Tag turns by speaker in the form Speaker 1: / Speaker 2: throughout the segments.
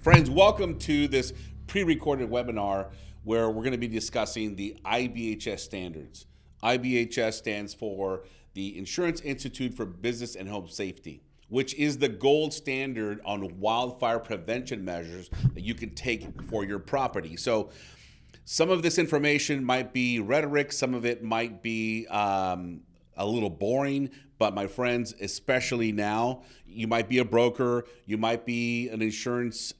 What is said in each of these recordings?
Speaker 1: Friends, welcome to this pre-recorded webinar where we're going to be discussing the IBHS standards. IBHS stands for the Insurance Institute for Business and Home Safety, which is the gold standard on wildfire prevention measures that you can take for your property. So some of this information might be rhetoric, some of it might be a little boring, but my friends, especially now, you might be a broker, you might be an insurance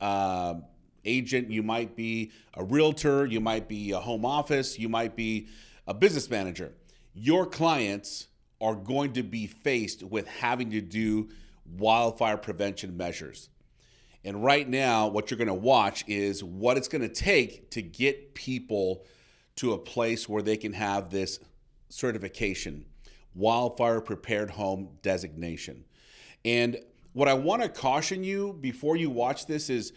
Speaker 1: agent, you might be a realtor, you might be a home office, you might be a business manager. Your clients are going to be faced with having to do wildfire prevention measures. And right now, what you're going to watch is what it's going to take to get people to a place where they can have this certification, Wildfire Prepared Home Designation. And what I want to caution you before you watch this is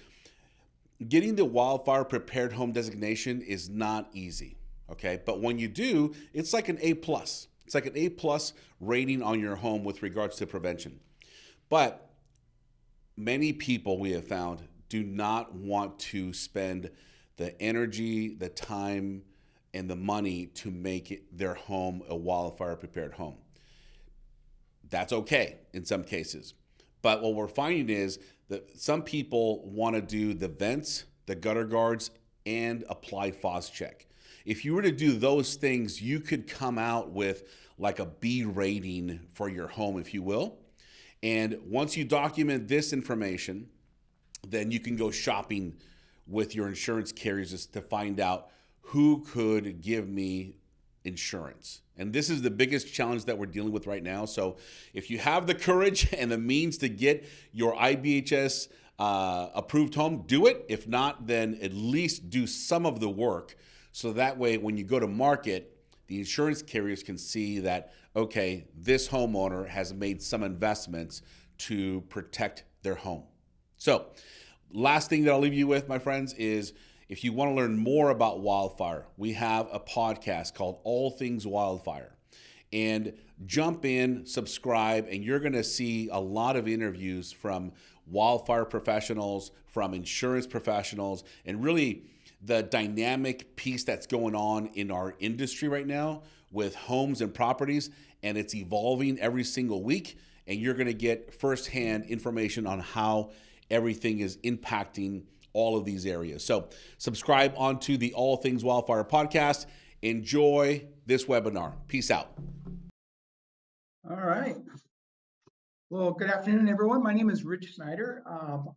Speaker 1: getting the Wildfire Prepared Home Designation is not easy, okay? But when you do, it's like an A+. It's like an A+ rating on your home with regards to prevention. But many people, we have found, do not want to spend the energy, the time, and the money to make their home a wildfire prepared home. That's okay in some cases. But what we're finding is that some people want to do the vents, the gutter guards, and apply Phos-Check. If you were to do those things, you could come out with like a B rating for your home, if you will. And once you document this information, then you can go shopping with your insurance carriers to find out who could give me insurance. And this is the biggest challenge that we're dealing with right now. So if you have the courage and the means to get your IBHS approved home, do it. If not, then at least do some of the work. So that way, when you go to market, the insurance carriers can see that, okay, this homeowner has made some investments to protect their home. So last thing that I'll leave you with, my friends, is if you want to learn more about wildfire, we have a podcast called All Things Wildfire. And jump in, subscribe, and you're going to see a lot of interviews from wildfire professionals, from insurance professionals, and really the dynamic piece that's going on in our industry right now with homes and properties, and it's evolving every single week, and you're going to get firsthand information on how everything is impacting all of these areas. So subscribe onto the All Things Wildfire podcast. Enjoy this webinar. Peace out.
Speaker 2: All right. Well, good afternoon, everyone. My name is Rich Snyder.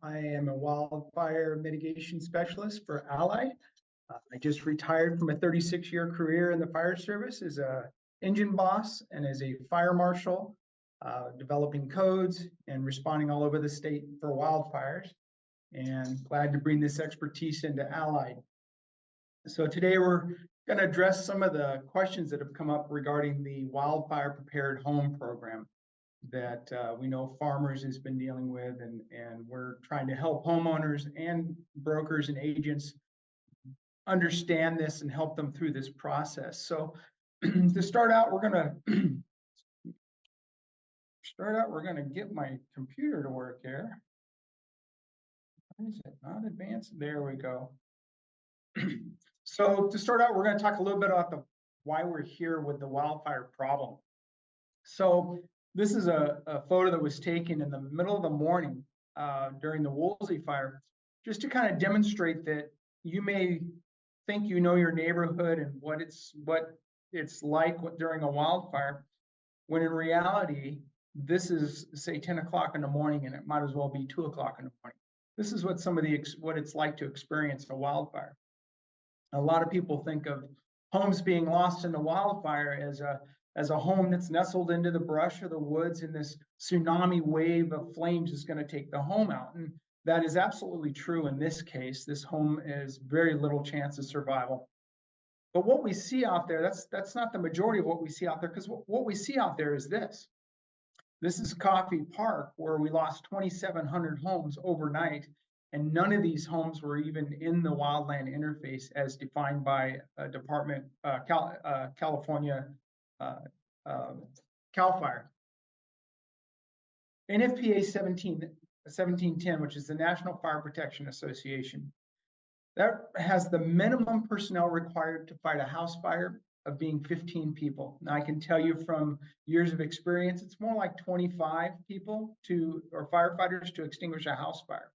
Speaker 2: I am a wildfire mitigation specialist for Allied. I just retired from a 36-year career in the fire service as an engine boss and as a fire marshal, developing codes and responding all over the state for wildfires. And glad to bring this expertise into Allied. So today we're going to address some of the questions that have come up regarding the Wildfire Prepared Home program that we know Farmers has been dealing with, and we're trying to help homeowners and brokers and agents understand this and help them through this process. So to start out, we're going to get my computer to work here. Is it not advanced? There we go. So to start out, we're going to talk a little bit about why we're here with the wildfire problem. So this is a photo that was taken in the middle of the morning during the Woolsey fire, just to kind of demonstrate that you may think you know your neighborhood and what it's like during a wildfire, when in reality, this is, say, 10 o'clock in the morning, and it might as well be 2 o'clock in the morning. This is what it's like to experience a wildfire. A lot of people think of homes being lost in a wildfire as a home that's nestled into the brush or the woods, and this tsunami wave of flames is going to take the home out. And that is absolutely true in this case. This home has very little chance of survival. But what we see out there, that's not the majority of what we see out there, because what we see out there is this. This is Coffey Park, where we lost 2,700 homes overnight, and none of these homes were even in the wildland interface as defined by California CAL FIRE. NFPA 17, 1710, which is the National Fire Protection Association. That has the minimum personnel required to fight a house fire of being 15 people. Now I can tell you from years of experience, it's more like 25 people or firefighters to extinguish a house fire.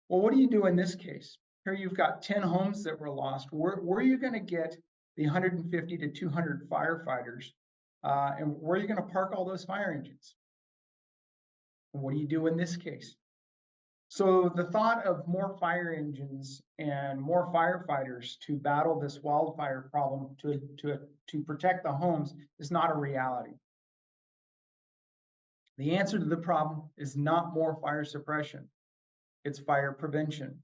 Speaker 2: Well, what do you do in this case? Here you've got 10 homes that were lost. Where are you going to get the 150 to 200 firefighters? And where are you going to park all those fire engines? What do you do in this case? So the thought of more fire engines and more firefighters to battle this wildfire problem to protect the homes is not a reality. The answer to the problem is not more fire suppression. It's fire prevention.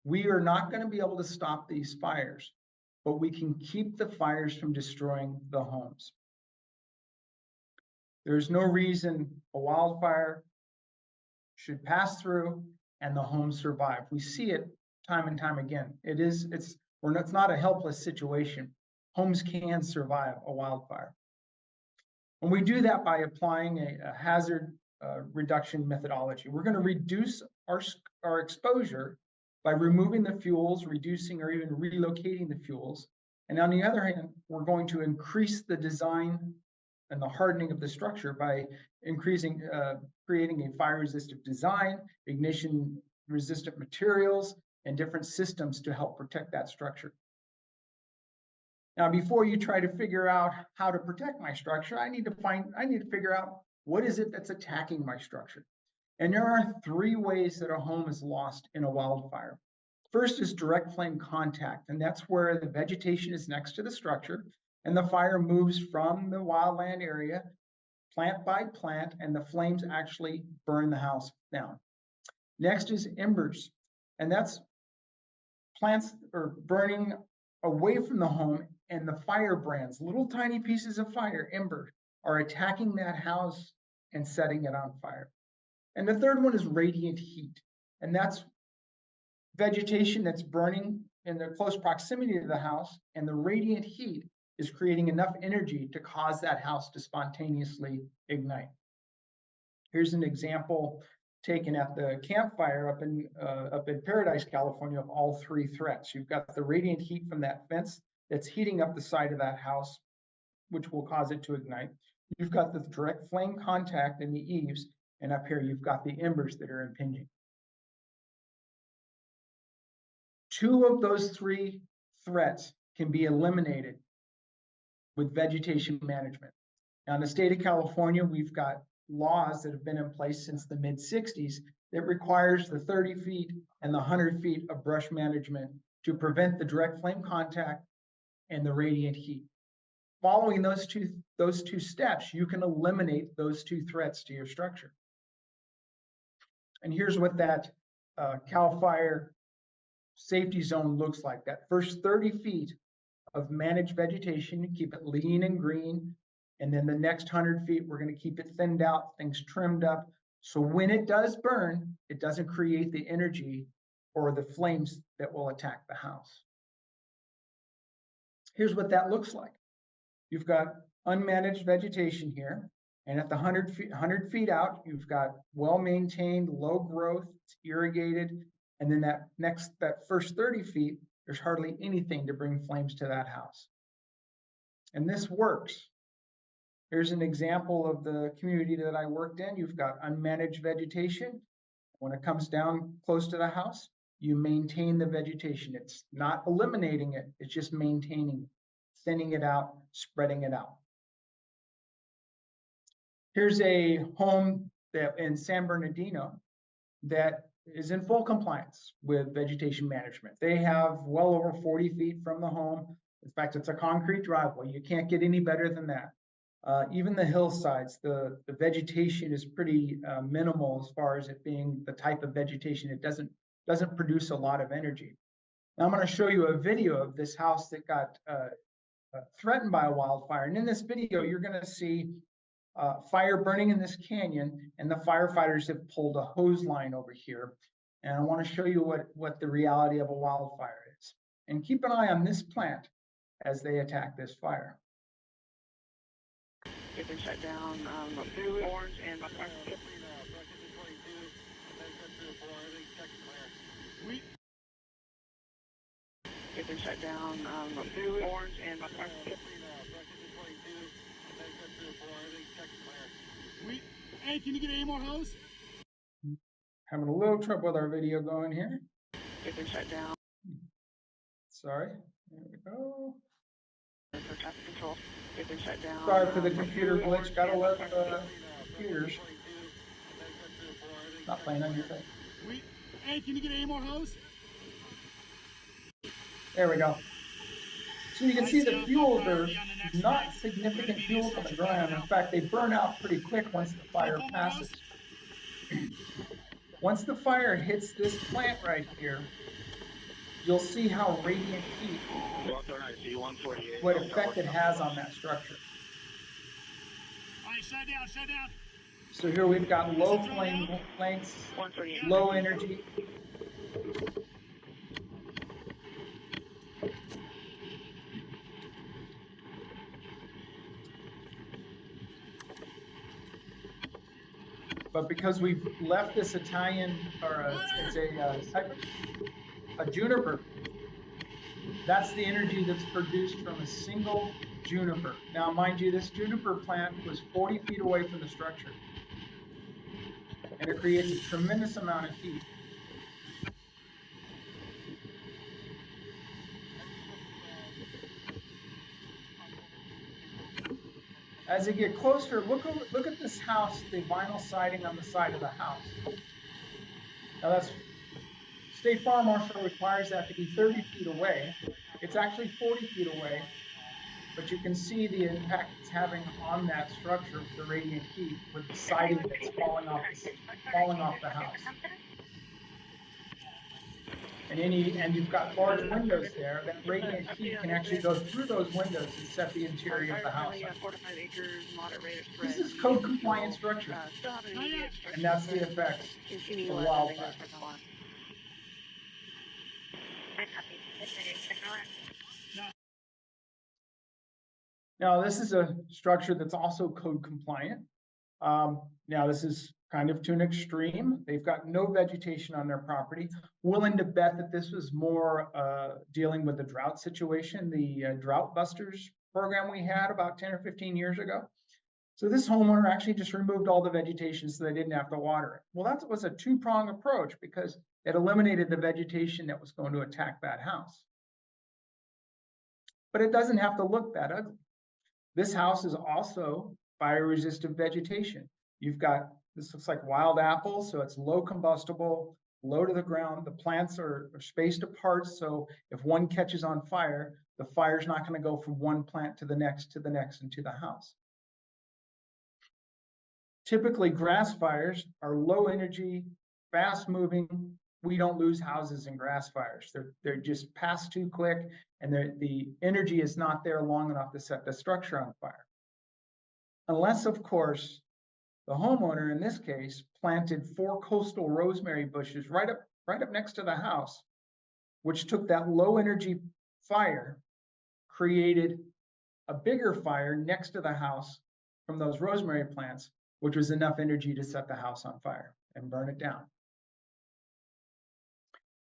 Speaker 2: We are not going to be able to stop these fires, but we can keep the fires from destroying the homes. There's no reason a wildfire should pass through and the homes survive. We see it time and time again. It's not a helpless situation. Homes can survive a wildfire. And we do that by applying a hazard reduction methodology. We're going to reduce our exposure by removing the fuels, reducing or even relocating the fuels. And on the other hand, we're going to increase the design and the hardening of the structure by creating a fire-resistant design, ignition-resistant materials, and different systems to help protect that structure. Now, before you try to figure out how to protect my structure, I need to figure out what is it that's attacking my structure. And there are 3 ways that a home is lost in a wildfire. First is direct flame contact, and that's where the vegetation is next to the structure, and the fire moves from the wildland area, plant by plant, and the flames actually burn the house down. Next is embers, and that's plants are burning away from the home, and the firebrands, little tiny pieces of fire, ember, are attacking that house and setting it on fire. And the third one is radiant heat, and that's vegetation that's burning in the close proximity to the house, and the radiant heat is creating enough energy to cause that house to spontaneously ignite. Here's an example taken at the campfire up in Paradise, California, of all 3 threats. You've got the radiant heat from that fence that's heating up the side of that house, which will cause it to ignite. You've got the direct flame contact in the eaves, and up here you've got the embers that are impinging. 2 of those 3 threats can be eliminated with vegetation management. Now, in the state of California, we've got laws that have been in place since the mid-60s that requires the 30 feet and the 100 feet of brush management to prevent the direct flame contact and the radiant heat. Following those two steps, you can eliminate those 2 threats to your structure. And here's what that CAL FIRE safety zone looks like. That first 30 feet of managed vegetation, keep it lean and green. And then the next 100 feet, we're going to keep it thinned out, things trimmed up. So when it does burn, it doesn't create the energy or the flames that will attack the house. Here's what that looks like. You've got unmanaged vegetation here. And at the 100 feet out, you've got well-maintained, low growth, it's irrigated. And then that first 30 feet, there's hardly anything to bring flames to that house. And this works. Here's an example of the community that I worked in. You've got unmanaged vegetation. When it comes down close to the house, you maintain the vegetation. It's not eliminating it, it's just maintaining it, thinning it out, spreading it out. Here's a home that in San Bernardino that is in full compliance with vegetation management. They have well over 40 feet from the home. In fact, it's a concrete driveway. You can't get any better than that. Even the hillsides, the vegetation is pretty minimal as far as it being the type of vegetation. It doesn't produce a lot of energy. Now I'm going to show you a video of this house that got threatened by a wildfire. And in this video, you're going to see fire burning in this canyon, and the firefighters have pulled a hose line over here. And I want to show you what the reality of a wildfire is. And keep an eye on this plant as they attack this fire.
Speaker 3: They've been shut down, orange and Get them shut down. Blue, orange, and
Speaker 4: Hey, can you get any more hose?
Speaker 2: Having a little trouble with our video going here.
Speaker 3: get them shut down.
Speaker 2: Sorry. There we go.
Speaker 3: For traffic control. Get them shut down.
Speaker 2: Sorry for the computer glitch. Gotta love computers. Not playing on your thing.
Speaker 4: Hey, can you get any more hose?
Speaker 2: There we go. So you can see the fuels are not significant fuels on the ground. In fact, they burn out pretty quick once the fire passes. Once the fire hits this plant right here, you'll see how radiant heat, what effect it has on that structure.
Speaker 4: All right, shut down, shut down.
Speaker 2: So here we've got low flame lengths, low energy. But because we've left this Italian, or it's a juniper, that's the energy that's produced from a single juniper. Now, mind you, this juniper plant was 40 feet away from the structure, and it creates a tremendous amount of heat. As you get closer, look at this house, the vinyl siding on the side of the house. Now that's, State Fire Marshal requires that to be 30 feet away. It's actually 40 feet away, but you can see the impact it's having on that structure with the radiant heat, with the siding that's falling off the house. And you've got large windows there. That radiant heat can actually go through those windows and set the interior of the house. This is code compliant structure, and that's the effects of wildfire. Now, this is a structure that's also code compliant. Now, this is kind of to an extreme. They've got no vegetation on their property. Willing to bet that this was more dealing with the drought situation, the Drought Busters program we had about 10 or 15 years ago. So this homeowner actually just removed all the vegetation so they didn't have to water it. Well, that was a two-pronged approach because it eliminated the vegetation that was going to attack that house. But it doesn't have to look that ugly. This house is also fire-resistant vegetation. You've got, this looks like wild apples, so it's low combustible, low to the ground. The plants are spaced apart, so if one catches on fire, the fire's not going to go from one plant to the next, and to the house. Typically, grass fires are low energy, fast moving. We don't lose houses in grass fires. They're just pass too quick, and the energy is not there long enough to set the structure on fire. Unless, of course, the homeowner in this case planted 4 coastal rosemary bushes right up next to the house, which took that low energy fire, created a bigger fire next to the house from those rosemary plants, which was enough energy to set the house on fire and burn it down.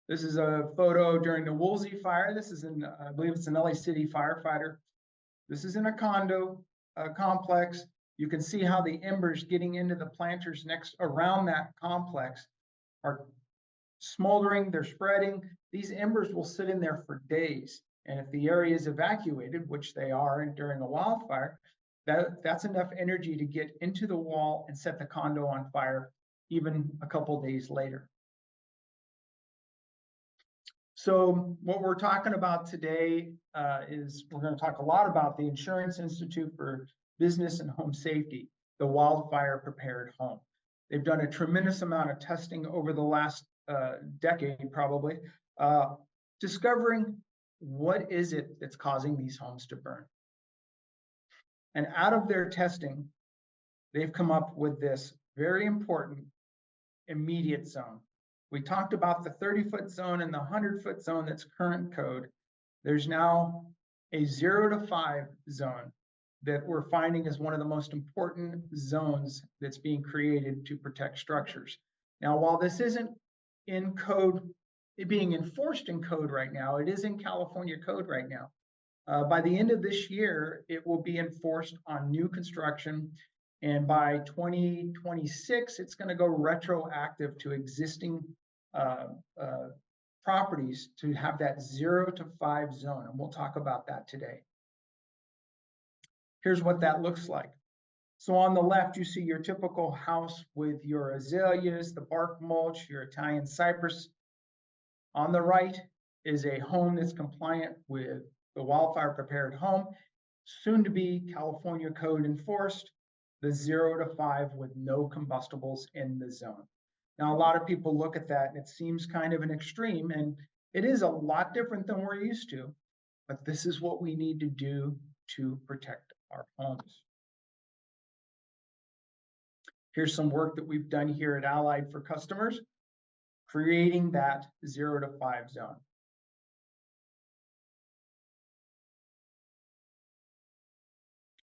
Speaker 2: This is a photo during the WUI fire. This is in, I believe it's an LA City firefighter. This is in a condo complex. You can see how the embers getting into the planters next around that complex are smoldering, they're spreading. These embers will sit in there for days. And if the area is evacuated, which they are during a wildfire, that's enough energy to get into the wall and set the condo on fire even a couple days later. So what we're talking about today is we're going to talk a lot about the Insurance Institute for Business and Home Safety, the Wildfire Prepared Home. They've done a tremendous amount of testing over the last decade, probably, discovering what is it that's causing these homes to burn. And out of their testing, they've come up with this very important immediate zone. We talked about the 30-foot zone and the 100-foot zone that's current code. There's now a 0 to 5 zone that we're finding is one of the most important zones that's being created to protect structures. Now, while this isn't in code it being enforced in code right now. It is in California code right now. By the end of this year, it will be enforced on new construction. And by 2026, it's going to go retroactive to existing properties to have that 0 to 5 zone. And we'll talk about that today. Here's what that looks like. So on the left, you see your typical house with your azaleas, the bark mulch, your Italian cypress. On the right is a home that's compliant with the wildfire prepared home, soon to be California code enforced, the 0 to 5 with no combustibles in the zone. Now, a lot of people look at that and it seems kind of an extreme, and it is a lot different than we're used to, but this is what we need to do to protect our homes. Here's some work that we've done here at Allied for customers, creating that 0 to 5 zone.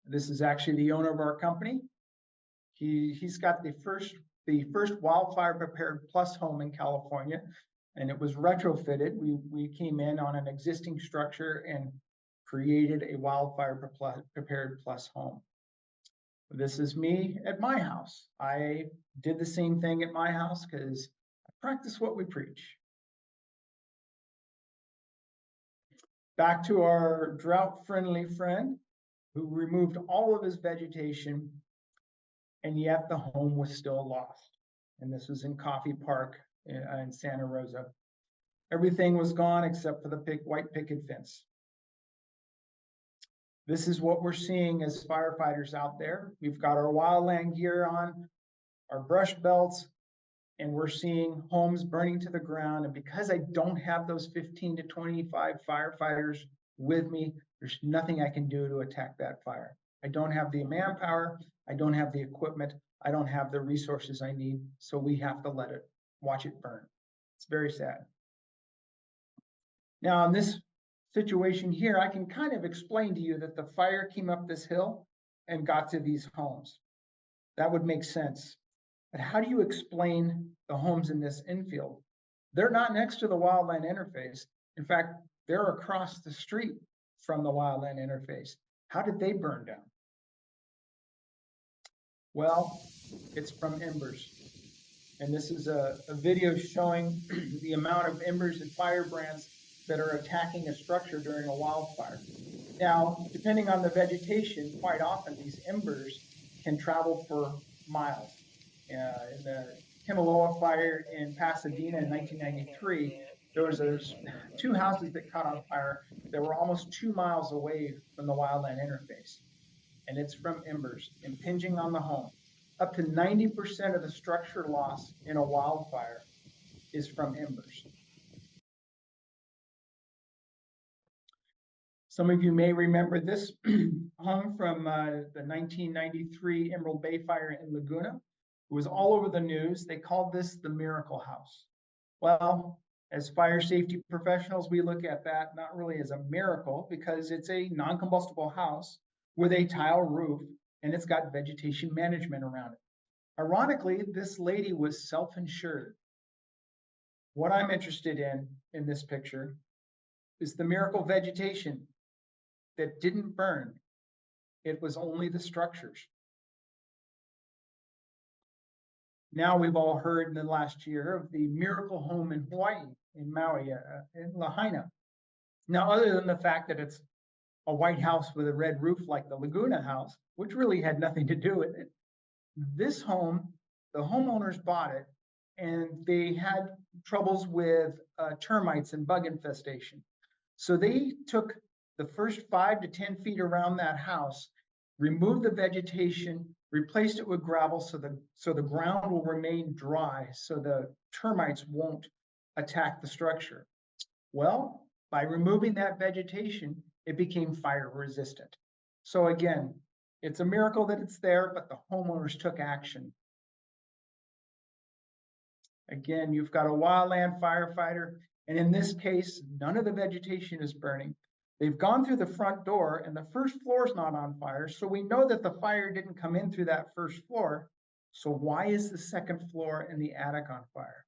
Speaker 2: This is actually the owner of our company. He's got the first wildfire prepared plus home in California, and it was retrofitted. We came in on an existing structure and created a wildfire prepared plus home. This is me at my house. I did the same thing at my house because I practice what we preach. Back to our drought-friendly friend who removed all of his vegetation, and yet the home was still lost. And this was in Coffee Park in Santa Rosa. Everything was gone except for the white picket fence. This is what we're seeing as firefighters out there. We've got our wildland gear on, our brush belts, and we're seeing homes burning to the ground. And because I don't have those 15 to 25 firefighters with me, there's nothing I can do to attack that fire. I don't have the manpower, I don't have the equipment, I don't have the resources I need, so we have to watch it burn. It's very sad. Now, in this situation here, I can kind of explain to you that the fire came up this hill and got to these homes. That would make sense. But how do you explain the homes in this infield? They're not next to the wildland interface. In fact, they're across the street from the wildland interface. How did they burn down? Well, it's from embers. And this is a video showing the amount of embers and firebrands that are attacking a structure during a wildfire. Now, depending on the vegetation, quite often these embers can travel for miles. In the Kimaloa fire in Pasadena in 1993, there was 2 houses that caught on fire that were almost 2 miles away from the wildland interface. And it's from embers impinging on the home. Up to 90% of the structure loss in a wildfire is from embers. Some of you may remember this home from the 1993 Emerald Bay fire in Laguna. It was all over the news. They called this the miracle house. Well, as fire safety professionals, we look at that not really as a miracle because it's a non-combustible house with a tile roof and it's got vegetation management around it. Ironically, this lady was self-insured. What I'm interested in this picture is the miracle vegetation that didn't burn. It was only the structures. Now we've all heard in the last year of the miracle home in Hawaii, in Maui, in Lahaina. Now, other than the fact that it's a white house with a red roof like the Laguna house, which really had nothing to do with it, this home, the homeowners bought it and they had troubles with termites and bug infestation. So they took the first 5 to 10 feet around that house, removed the vegetation, replaced it with gravel so the ground will remain dry so the termites won't attack the structure. Well, by removing that vegetation, it became fire resistant. So again, it's a miracle that it's there, but the homeowners took action. Again, you've got a wildland firefighter, and in this case, none of the vegetation is burning. They've gone through the front door and the first floor is not on fire. So we know that the fire didn't come in through that first floor. So why is the second floor and the attic on fire?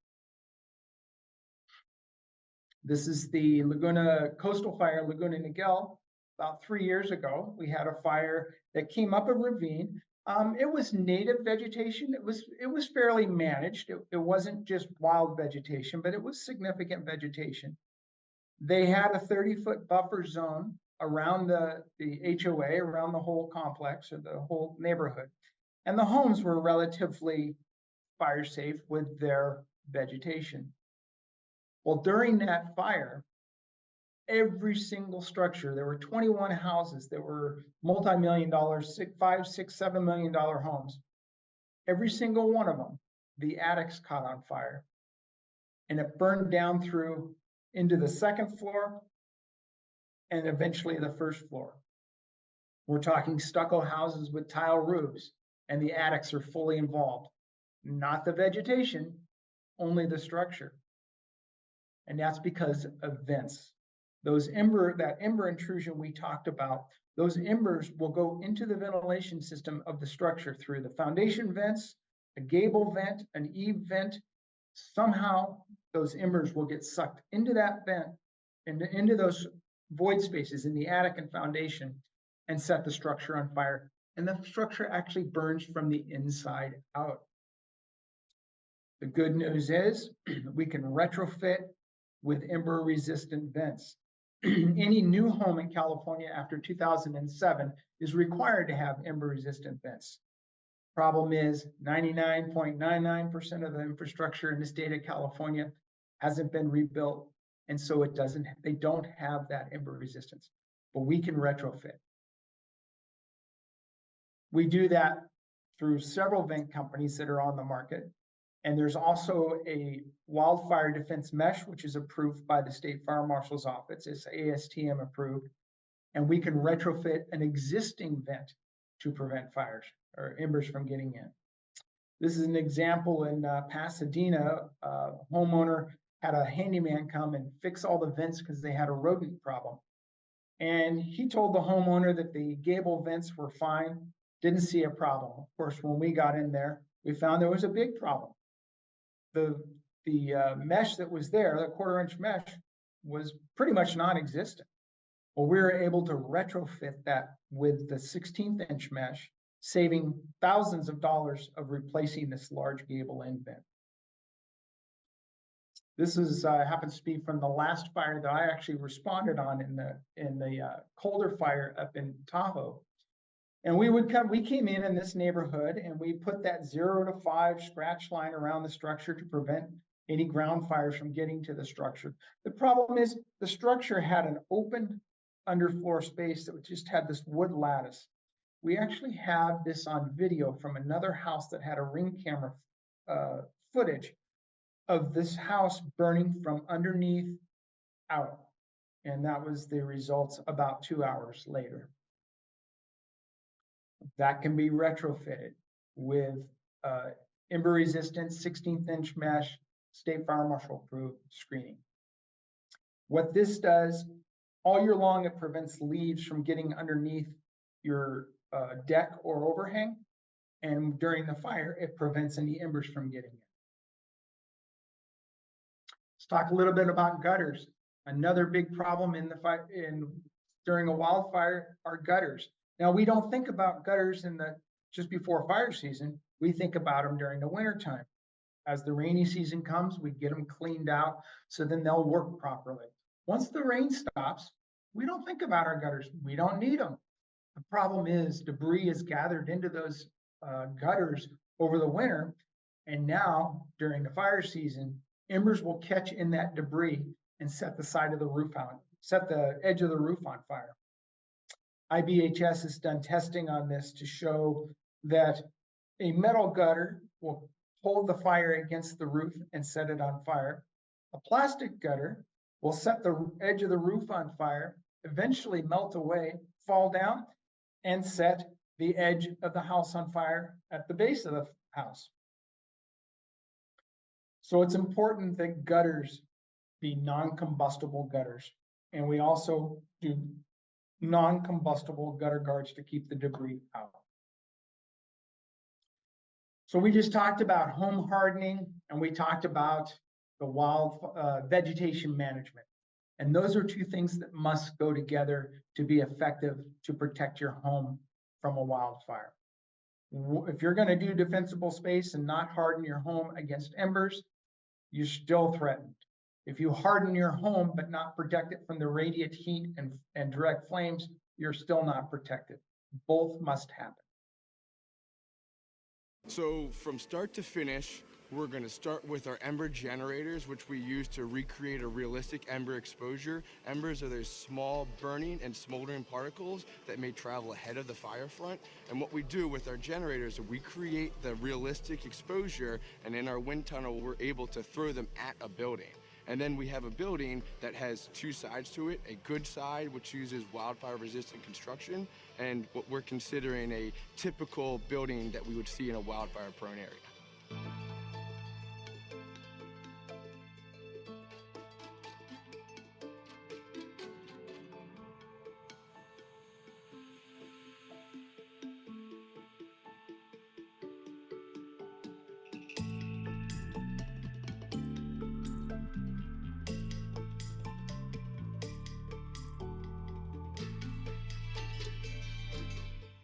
Speaker 2: This is the Laguna coastal fire, Laguna Niguel. About 3 years ago, we had a fire that came up a ravine. It was native vegetation. It was fairly managed. It wasn't just wild vegetation, but it was significant vegetation. They had a 30-foot buffer zone around the HOA, around the whole complex or the whole neighborhood. And the homes were relatively fire safe with their vegetation. Well, during that fire, every single structure, there were 21 houses that were multi-million dollars, $5, $6, $7 million homes. Every single one of them, the attics caught on fire. And it burned down through into the second floor and eventually the first floor. We're talking stucco houses with tile roofs, and the attics are fully involved. Not the vegetation, only the structure. And that's because of vents. That ember intrusion we talked about, those embers will go into the ventilation system of the structure through the foundation vents, a gable vent, an eave vent. Somehow those embers will get sucked into that vent and into those void spaces in the attic and foundation and set the structure on fire. And the structure actually burns from the inside out. The good news is we can retrofit with ember resistant vents. Any new home in California after 2007 is required to have ember resistant vents. Problem is 99.99% of the infrastructure in the state of California hasn't been rebuilt. And so they don't have that ember resistance, but we can retrofit. We do that through several vent companies that are on the market. And there's also a wildfire defense mesh, which is approved by the State Fire Marshal's Office. It's ASTM approved. And we can retrofit an existing vent to prevent fires or embers from getting in. This is an example in Pasadena. A homeowner had a handyman come and fix all the vents because they had a rodent problem. And he told the homeowner that the gable vents were fine, didn't see a problem. Of course, when we got in there, we found there was a big problem. The mesh that was there, the 1/4-inch mesh, was pretty much non-existent. Well, we were able to retrofit that with the 16th-inch mesh, saving thousands of dollars of replacing this large gable end vent. This is happens to be from the last fire that I actually responded on in the Colder fire up in Tahoe. And we came in this neighborhood and we put that 0 to 5 scratch line around the structure to prevent any ground fires from getting to the structure. The problem is the structure had an open underfloor space that just had this wood lattice. We actually have this on video from another house that had a Ring camera footage of this house burning from underneath out. And that was the results about 2 hours later. That can be retrofitted with ember resistant 16th-inch mesh, State Fire Marshal approved screening. What this does, all year long, it prevents leaves from getting underneath your deck or overhang. And during the fire, it prevents any embers from getting in. Let's talk a little bit about gutters. Another big problem in the fire during a wildfire are gutters. Now, we don't think about gutters just before fire season. We think about them during the winter time. As the rainy season comes, we get them cleaned out so then they'll work properly. Once the rain stops, we don't think about our gutters. We don't need them. The problem is debris is gathered into those gutters over the winter. And now during the fire season, embers will catch in that debris and set the side of the roof on, set the edge of the roof on fire. IBHS has done testing on this to show that a metal gutter will hold the fire against the roof and set it on fire. A plastic gutter will set the edge of the roof on fire, eventually melt away, fall down, and set the edge of the house on fire at the base of the house. So it's important that gutters be non-combustible gutters. And we also do non-combustible gutter guards to keep the debris out. So we just talked about home hardening, and we talked about vegetation management. And those are two things that must go together to be effective to protect your home from a wildfire. If you're going to do defensible space and not harden your home against embers, you're still threatened. If you harden your home but not protect it from the radiant heat and direct flames, you're still not protected. Both must happen.
Speaker 5: So from start to finish, we're going to start with our ember generators, which we use to recreate a realistic ember exposure. Embers are those small burning and smoldering particles that may travel ahead of the fire front. And what we do with our generators is we create the realistic exposure, and in our wind tunnel, we're able to throw them at a building. And then we have a building that has two sides to it, a good side, which uses wildfire resistant construction, and what we're considering a typical building that we would see in a wildfire prone area.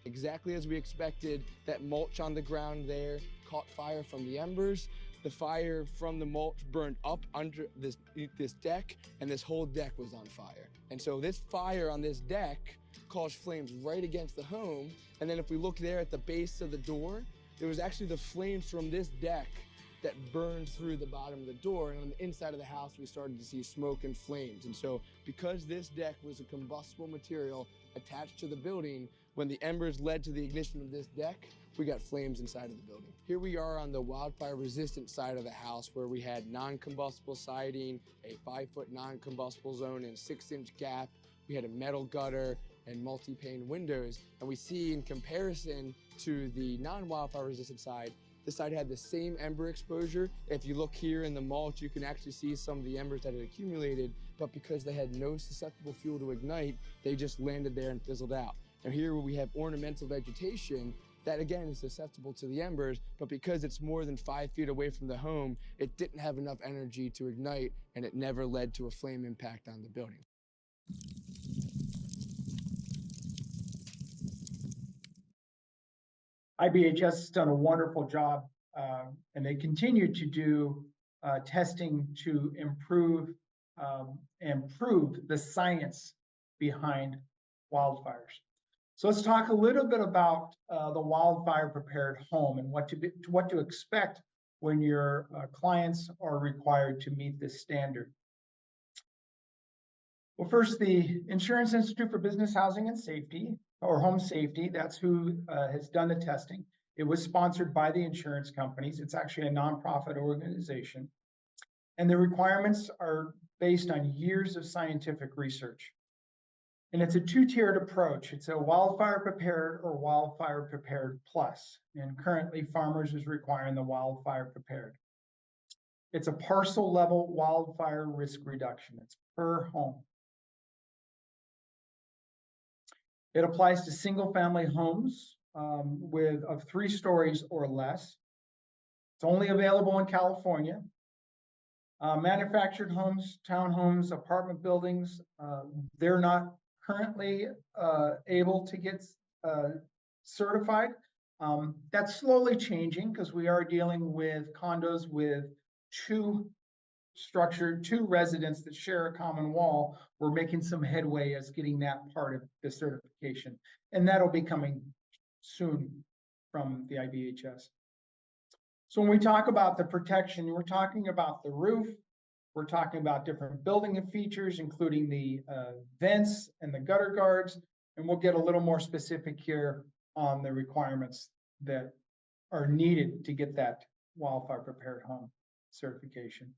Speaker 5: Exactly as we expected, that mulch on the ground there caught fire from the embers. The fire from the mulch burned up under this deck, and this whole deck was on fire. And so this fire on this deck caused flames right against the home. And then if we look there at the base of the door, there was actually the flames from this deck that burned through the bottom of the door, and on the inside of the house we started to see smoke and flames. And so because this deck was a combustible material attached to the building, when the embers led to the ignition of this deck, we got flames inside of the building. Here we are on the wildfire resistant side of the house, where we had non-combustible siding, a 5-foot non-combustible zone and 6-inch gap. We had a metal gutter and multi-pane windows. And we see, in comparison to the non-wildfire resistant side, this side had the same ember exposure. If you look here in the mulch, you can actually see some of the embers that had accumulated, but because they had no susceptible fuel to ignite, they just landed there and fizzled out. Now here we have ornamental vegetation that again is susceptible to the embers, but because it's more than 5 feet away from the home, it didn't have enough energy to ignite, and it never led to a flame impact on the building.
Speaker 2: IBHS has done a wonderful job, and they continue to do testing to improve the science behind wildfires. So let's talk a little bit about the wildfire prepared home and what to expect when your clients are required to meet this standard. Well, first, the Insurance Institute for Business, Housing and Safety, or Home Safety, that's who has done the testing. It was sponsored by the insurance companies. It's actually a nonprofit organization. And the requirements are based on years of scientific research. And it's a two-tiered approach. It's a wildfire prepared or wildfire prepared plus. And currently Farmers is requiring the wildfire prepared. It's a parcel level wildfire risk reduction. It's per home. It applies to single family homes of 3 stories or less. It's only available in California. Manufactured homes, townhomes, apartment buildings, they're not currently able to get certified. That's slowly changing because we are dealing with condos with 2 residents that share a common wall. We're making some headway as getting that part of the certification, and that'll be coming soon from the IBHS. So when we talk about the protection, we're talking about the roof, we're talking about different building features, including the vents and the gutter guards, and we'll get a little more specific here on the requirements that are needed to get that wildfire prepared home certification.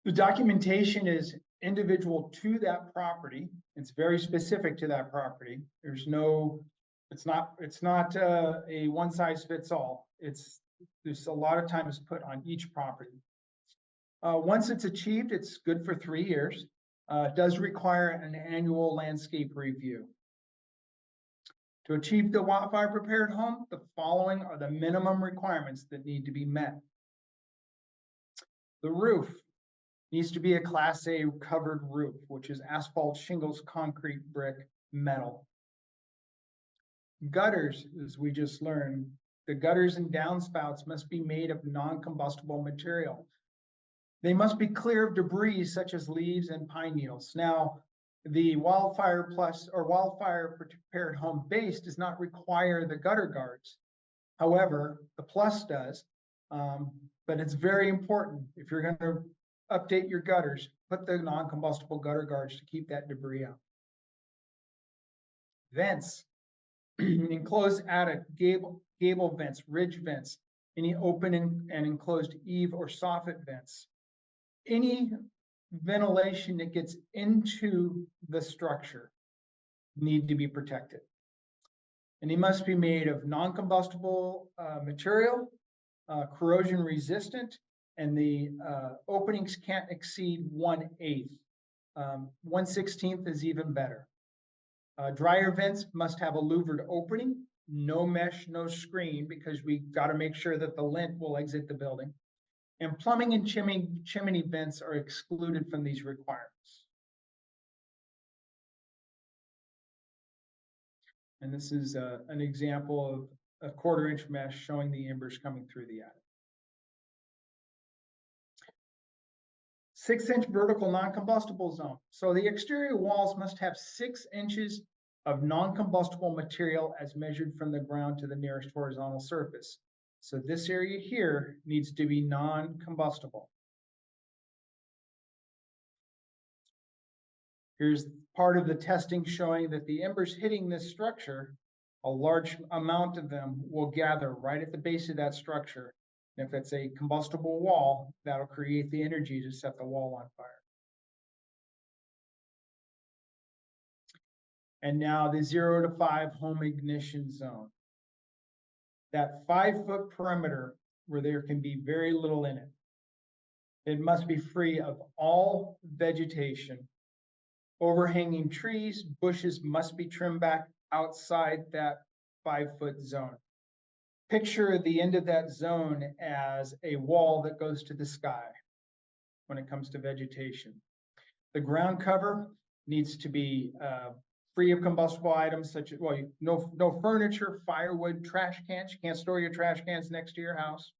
Speaker 2: The documentation is individual to that property. It's very specific to that property. There's no, it's not a one size fits all. There's a lot of time is put on each property. Once it's achieved, it's good for 3 years. It does require an annual landscape review. To achieve the wildfire prepared home, the following are the minimum requirements that need to be met. The roof needs to be a Class A covered roof, which is asphalt, shingles, concrete, brick, metal. Gutters, as we just learned, the gutters and downspouts must be made of non-combustible material. They must be clear of debris such as leaves and pine needles. Now, the Wildfire Plus or Wildfire Prepared Home Base does not require the gutter guards. However, the Plus does, but it's very important. If you're going to update your gutters, put the non-combustible gutter guards to keep that debris out. Vents, enclosed attic, gable vents, ridge vents, any open and enclosed eave or soffit vents. Any ventilation that gets into the structure need to be protected. And they must be made of non-combustible material, corrosion resistant, and the openings can't exceed 1/8. 1/16 is even better. Dryer vents must have a louvered opening, no mesh, no screen, because we got to make sure that the lint will exit the building. And plumbing and chimney vents are excluded from these requirements. And this is an example of a 1/4 inch mesh showing the embers coming through the attic. 6-inch vertical non-combustible zone. So the exterior walls must have 6 inches of non-combustible material as measured from the ground to the nearest horizontal surface. So this area here needs to be non-combustible. Here's part of the testing showing that the embers hitting this structure, a large amount of them will gather right at the base of that structure. And if it's a combustible wall, that'll create the energy to set the wall on fire. And now the 0 to 5 home ignition zone. That 5-foot perimeter where there can be very little in it. It must be free of all vegetation. Overhanging trees, bushes must be trimmed back outside that 5-foot zone. Picture the end of that zone as a wall that goes to the sky when it comes to vegetation. The ground cover needs to be free of combustible items such as, well, no furniture, firewood, trash cans. You can't store your trash cans next to your house.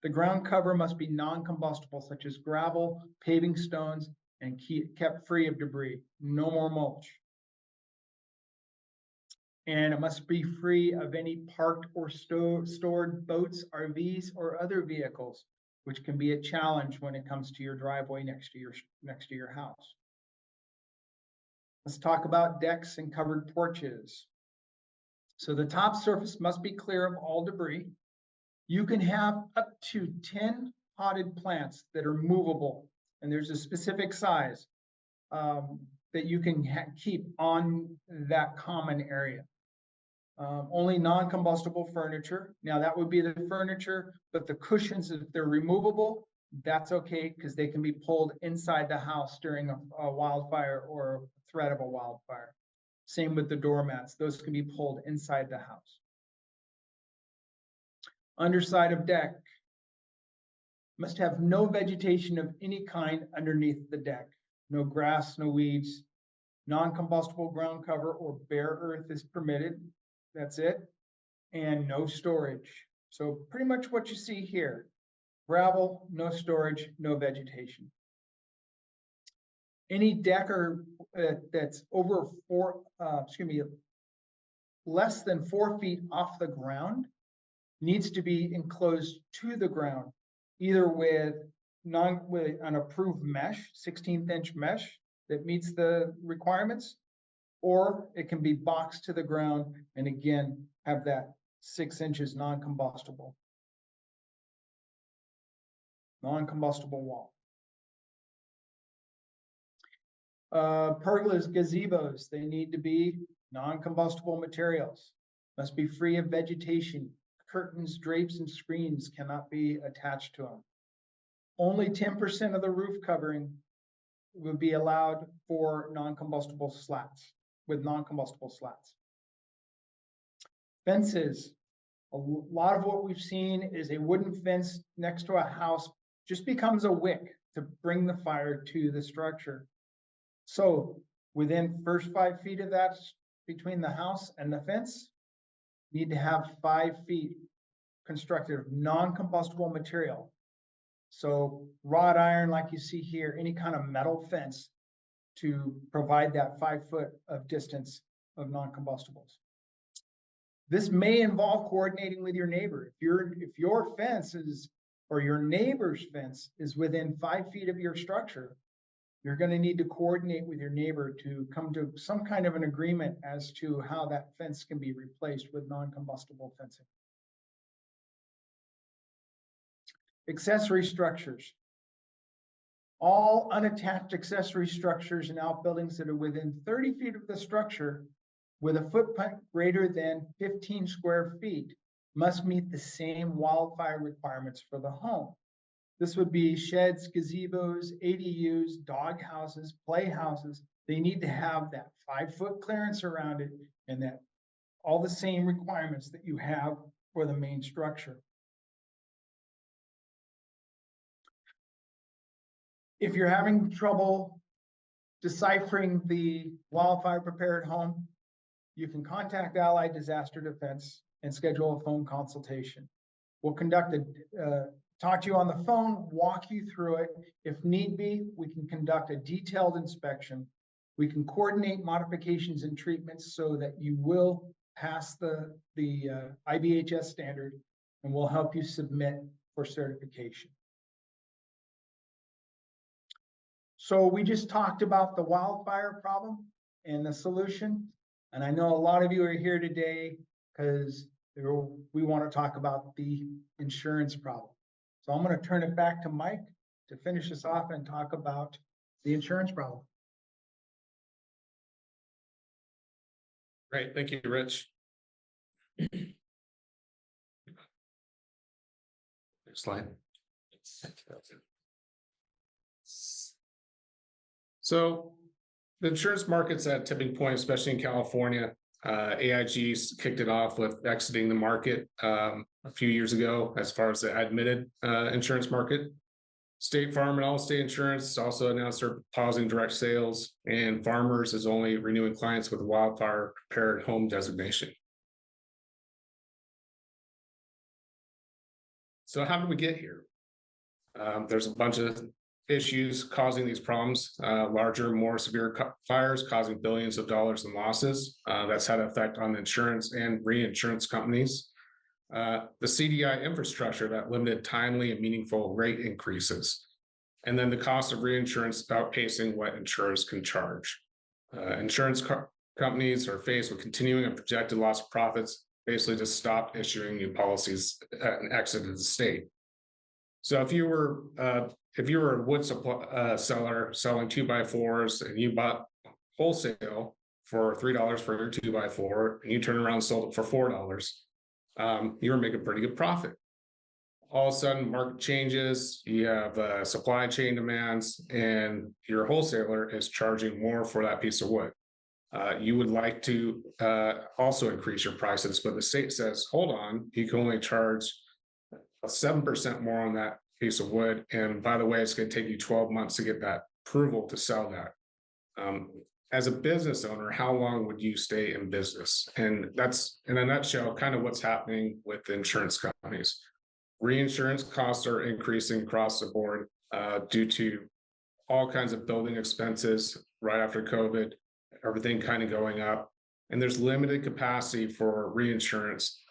Speaker 2: The ground cover must be non-combustible, such as gravel, paving stones, and kept free of debris. No more mulch. And it must be free of any parked or stored boats, RVs, or other vehicles, which can be a challenge when it comes to your driveway next to your house. Let's talk about decks and covered porches. So the top surface must be clear of all debris. You can have up to 10 potted plants that are movable, and there's a specific size that you can keep on that common area. Only non-combustible furniture. Now that would be the furniture, but the cushions, if they're removable, that's okay because they can be pulled inside the house during a wildfire or threat of a wildfire. Same with the doormats. Those can be pulled inside the house. Underside of deck must have no vegetation of any kind underneath the deck. No grass, no weeds. Non-combustible ground cover or bare earth is permitted. That's it. And no storage. So pretty much what you see here. Gravel, no storage, no vegetation. Any deck that's over less than 4 feet off the ground needs to be enclosed to the ground, either with an approved mesh, 16th inch mesh that meets the requirements, or it can be boxed to the ground and again have that 6 inches non-combustible wall. Pergolas, gazebos, they need to be non-combustible materials, must be free of vegetation. Curtains, drapes, and screens cannot be attached to them. Only 10% of the roof covering would be allowed for non-combustible slats, with non-combustible slats. Fences. A lot of what we've seen is a wooden fence next to a house just becomes a wick to bring the fire to the structure. So within first 5 feet of that, between the house and the fence, need to have 5 feet constructed of non-combustible material. So wrought iron, like you see here, any kind of metal fence to provide that 5 foot of distance of non-combustibles. This may involve coordinating with your neighbor. If your fence is, or your neighbor's fence is within 5 feet of your structure, you're going to need to coordinate with your neighbor to come to some kind of an agreement as to how that fence can be replaced with non-combustible fencing. Accessory structures. All unattached accessory structures and outbuildings that are within 30 feet of the structure with a footprint greater than 15 square feet must meet the same wildfire requirements for the home. This would be sheds, gazebos, ADUs, dog houses, playhouses. They need to have that 5 foot clearance around it and that all the same requirements that you have for the main structure. If you're having trouble deciphering the wildfire prepared home, you can contact Allied Disaster Defense and schedule a phone consultation. We'll talk to you on the phone, walk you through it. If need be, we can conduct a detailed inspection. We can coordinate modifications and treatments so that you will pass the IBHS standard, and we'll help you submit for certification. So we just talked about the wildfire problem and the solution. And I know a lot of you are here today because we want to talk about the insurance problem. So I'm going to turn it back to Mike to finish us off and talk about the insurance problem.
Speaker 6: Great, thank you, Rich. Next slide. So the insurance market's at a tipping point, especially in California. AIG's kicked it off with exiting the market a few years ago as far as the admitted insurance market. State Farm and Allstate Insurance also announced they're pausing direct sales, and Farmers is only renewing clients with wildfire prepared home designation. So how did we get here? There's a bunch of issues causing these problems, larger, more severe fires causing billions of dollars in losses. That's had an effect on the insurance and reinsurance companies. The CDI infrastructure that limited timely and meaningful rate increases. And then the cost of reinsurance outpacing what insurers can charge. Insurance companies are faced with continuing and projected loss of profits, basically just stop issuing new policies and exited the state. So if you were a wood supply seller selling 2x4s and you bought wholesale for $3 for your 2x4 and you turn around and sold it for $4, you were making pretty good profit. All of a sudden, market changes, you have supply chain demands, and your wholesaler is charging more for that piece of wood. You would like to also increase your prices, but the state says, hold on, you can only charge 7% more on that piece of wood. And by the way, it's going to take you 12 months to get that approval to sell that. As a business owner, how long would you stay in business? And that's, in a nutshell, kind of what's happening with the insurance companies. Reinsurance costs are increasing across the board due to all kinds of building expenses right after COVID, everything kind of going up. And there's limited capacity for reinsurance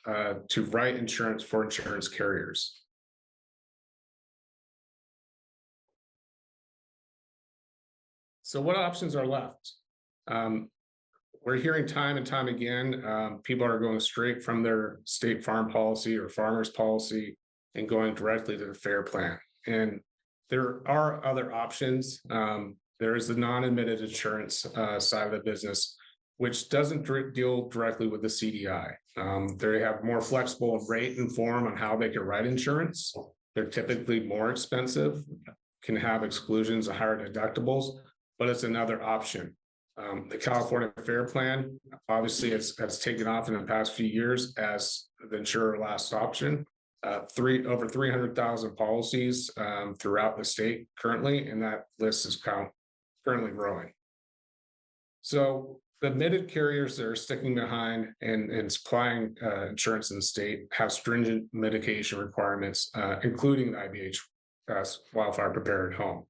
Speaker 6: to write insurance for insurance carriers. So what options are left? We're hearing time and time again, people are going straight from their State Farm policy or Farmers policy and going directly to the FAIR plan. And there are other options. There is the non-admitted insurance side of the business, which doesn't deal directly with the CDI. They have more flexible rate and form on how they can write insurance. They're typically more expensive, can have exclusions and higher deductibles, but it's another option. The California FAIR plan, obviously, has taken off in the past few years as the insurer last option. over 300,000 policies throughout the state currently, and that list is currently growing. So the admitted carriers that are sticking behind and supplying insurance in the state have stringent mitigation requirements, including the IBHS wildfire prepared home.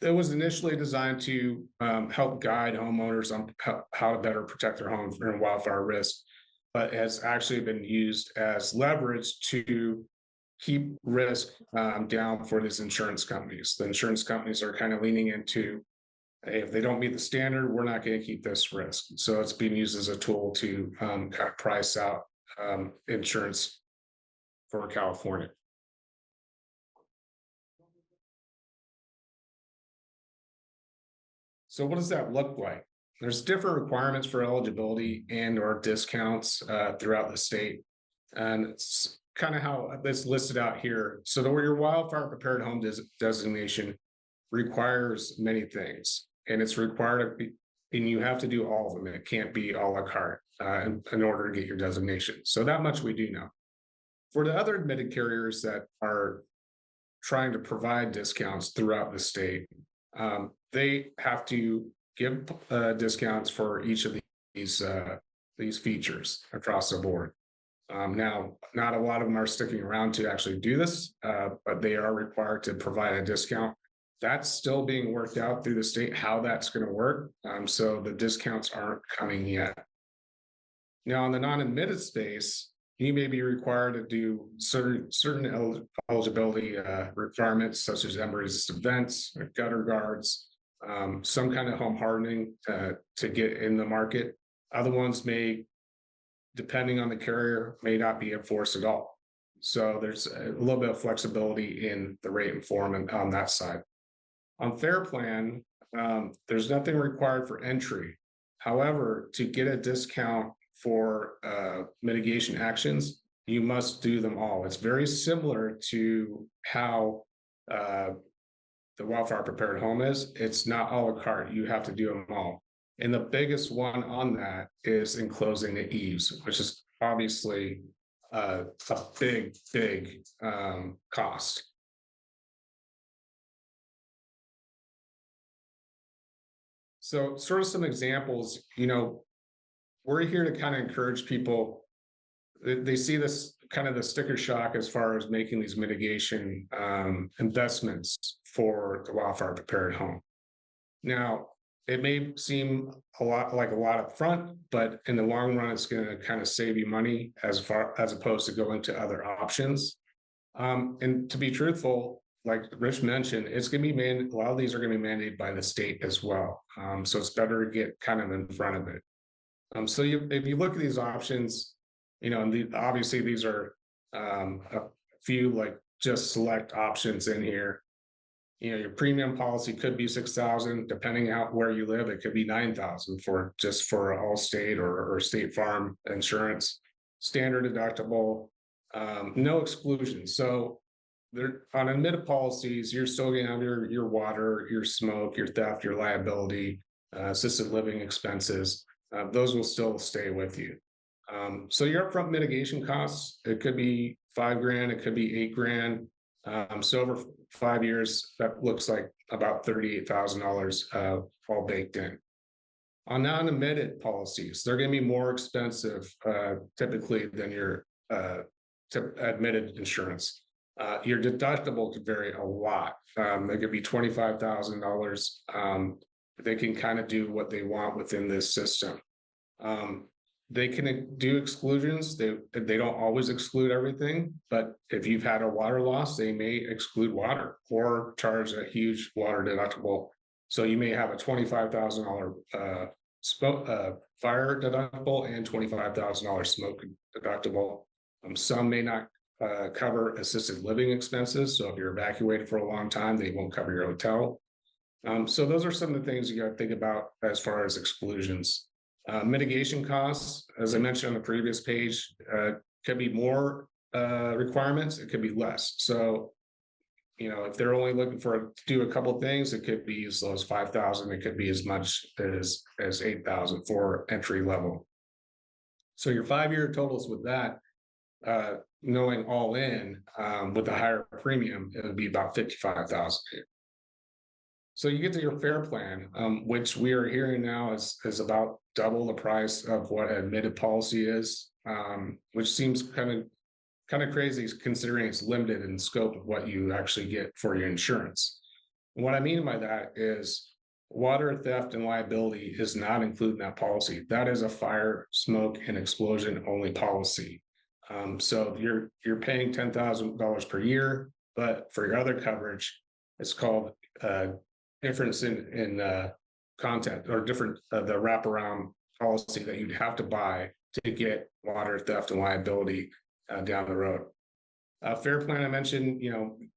Speaker 6: It was initially designed to help guide homeowners on how to better protect their homes from wildfire risk, but has actually been used as leverage to keep risk down for these insurance companies. The insurance companies are kind of leaning into, hey, if they don't meet the standard, we're not going to keep this risk. So it's being used as a tool to kind of price out insurance for California. So what does that look like? There's different requirements for eligibility and or discounts throughout the state. And it's kind of how it's listed out here. So your wildfire prepared home designation requires many things, and it's required to be, and you have to do all of them. It can't be a la carte in order to get your designation. So that much we do know. For the other admitted carriers that are trying to provide discounts throughout the state, they have to give discounts for each of these features across the board. Now, not a lot of them are sticking around to actually do this, but they are required to provide a discount. That's still being worked out through the state, how that's going to work. So the discounts aren't coming yet. Now, in the non-admitted space, you may be required to do certain eligibility requirements, such as emergency vents, gutter guards, some kind of home hardening to get in the market. Other ones may, depending on the carrier, may not be enforced at all. So there's a little bit of flexibility in the rate and form on that side. On Fair Plan, there's nothing required for entry. However, to get a discount for mitigation actions, you must do them all. It's very similar to how the wildfire prepared home is. It's not a la carte. You have to do them all. And the biggest one on that is enclosing the eaves, which is obviously a big cost. So sort of some examples, we're here to kind of encourage people. They see this kind of the sticker shock as far as making these mitigation investments for the wildfire prepared home. Now, it may seem a lot up front, but in the long run, it's going to kind of save you money as opposed to going to other options. And to be truthful, like Rich mentioned, it's going to be a lot of these are going to be mandated by the state as well. So it's better to get kind of in front of it. So if you look at these options, and obviously these are a few like just select options in here. Your premium policy could be $6,000, depending on where you live. It could be $9,000 for Allstate or State Farm insurance. Standard deductible, no exclusions. So on admitted policies, you're still going to have your water, your smoke, your theft, your liability, assisted living expenses. Those will still stay with you. So your upfront mitigation costs, it could be $5,000, it could be $8,000. So over 5 years, that looks like about $38,000 all baked in. On non-admitted policies, they're going to be more expensive typically than your admitted insurance. Your deductible could vary a lot. They could be $25,000. They can kind of do what they want within this system. They can do exclusions. They don't always exclude everything, but if you've had a water loss, they may exclude water or charge a huge water deductible. So you may have a $25,000 fire deductible and $25,000 smoke deductible. Some may not cover assisted living expenses. So if you're evacuated for a long time, they won't cover your hotel. So those are some of the things you got to think about as far as exclusions. Mitigation costs, as I mentioned on the previous page, could be more requirements, it could be less. So, if they're only looking to do a couple of things, it could be as low as $5,000, it could be as much as $8,000 for entry level. So your 5-year totals with that knowing all in, with a higher premium, it would be about 55,000. So you get to your fair plan, which we are hearing now is about double the price of what an admitted policy is, which seems kind of crazy considering it's limited in scope of what you actually get for your insurance. And what I mean by that is water theft and liability is not included in that policy. That is a fire, smoke, and explosion only policy. So you're paying $10,000 per year, but for your other coverage, it's called difference in content or different the wraparound policy that you'd have to buy to get water theft and liability down the road. Fair plan, I mentioned, you